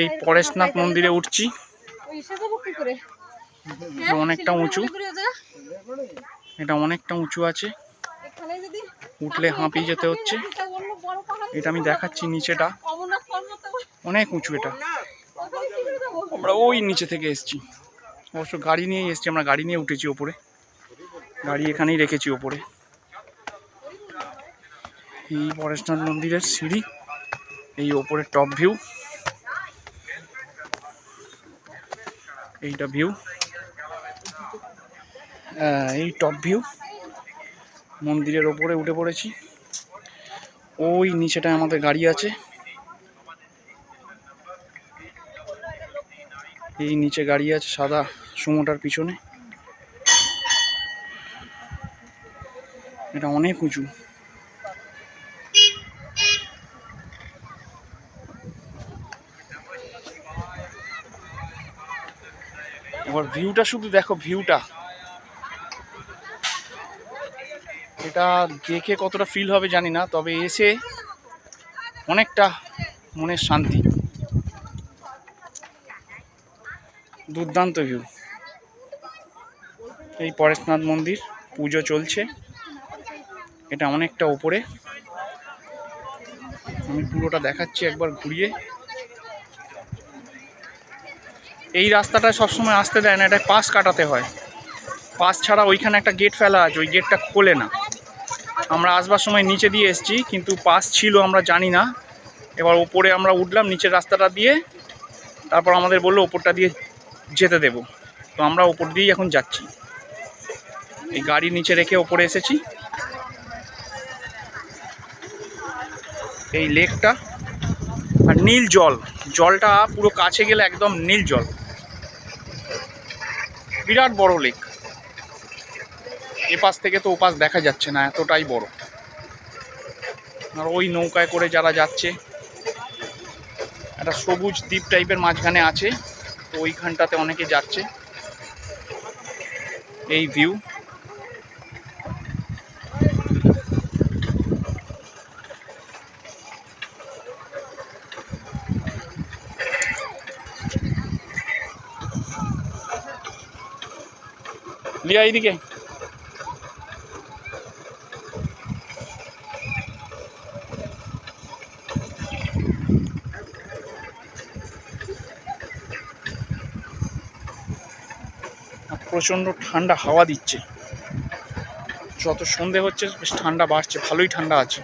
এই পরেশনাথ মন্দিরে উঠছি। অনেকটা উঁচু, এটা অনেকটা উঁচু আছে, উঠলে হাঁপিয়ে যেতে হচ্ছে। এটা আমি দেখাচ্ছি, নিচেটা অনেক উঁচু। এটা আমরা ওই নিচে থেকে এসছি, অবশ্য গাড়ি নিয়েই এসছি, আমরা গাড়ি নিয়ে উঠেছি ওপরে, গাড়ি এখানেই রেখেছি ওপরে। এই পরেশনাথ মন্দিরের সিঁড়ি, এই ওপরে টপ ভিউ, এইটা ভিউ, এই টপ ভিউ। মন্দিরের ওপরে উঠে পড়েছি, ওই নিচেটায় আমাদের গাড়ি আছে, এই নিচে গাড়ি আছে সাদা সুমোটার পিছনে। এটা অনেক উঁচু। এবার ভিউটা শুধু দেখো, ভিউটা এটা দেখে কতটা ফিল হবে জানি না, তবে এসে অনেকটা মনের শান্তি। দুর্দান্ত ভিউ। এই পরেশনাথ মন্দির, পুজো চলছে, এটা অনেকটা ওপরে। আমি পুরোটা দেখাচ্ছি একবার ঘুরিয়ে। এই রাস্তাটা সবসময় আসতে দেয় না, এটা পাস কাটাতে হয়, পাস ছাড়া ওইখানে একটা গেট ফেলা আছে, ওই গেটটা খোলে না। আমরা আসবার সময় নিচে দিয়ে এসেছি, কিন্তু পাস ছিল আমরা জানি না। এবার ওপরে আমরা উঠলাম নিচের রাস্তাটা দিয়ে, তারপর আমাদের বললো ওপরটা দিয়ে যেতে দেবো, তো আমরা ওপর দিয়েই এখন যাচ্ছি। এই গাড়ি নিচে রেখে ওপরে এসেছি। এই লেকটা আর নীল জল, জলটা পুরো কাছে গেলে একদম নীল জল, বিরাট বড় লেক। এপাশ থেকে তো ওপাশ দেখা যাচ্ছে না, এতটাই বড়। আর ওই নৌকায় করে যারা যাচ্ছে, একটা সবুজ দ্বীপ টাইপের মাঝখানে আছে, তো ওইখানটাতে অনেকে যাচ্ছে। এই ভিউ, লিয়া এইদিকে। প্রচণ্ড ঠান্ডা হাওয়া দিচ্ছে, যত সন্ধে হচ্ছে বেশ ঠান্ডা বাড়ছে, ভালোই ঠান্ডা আছে।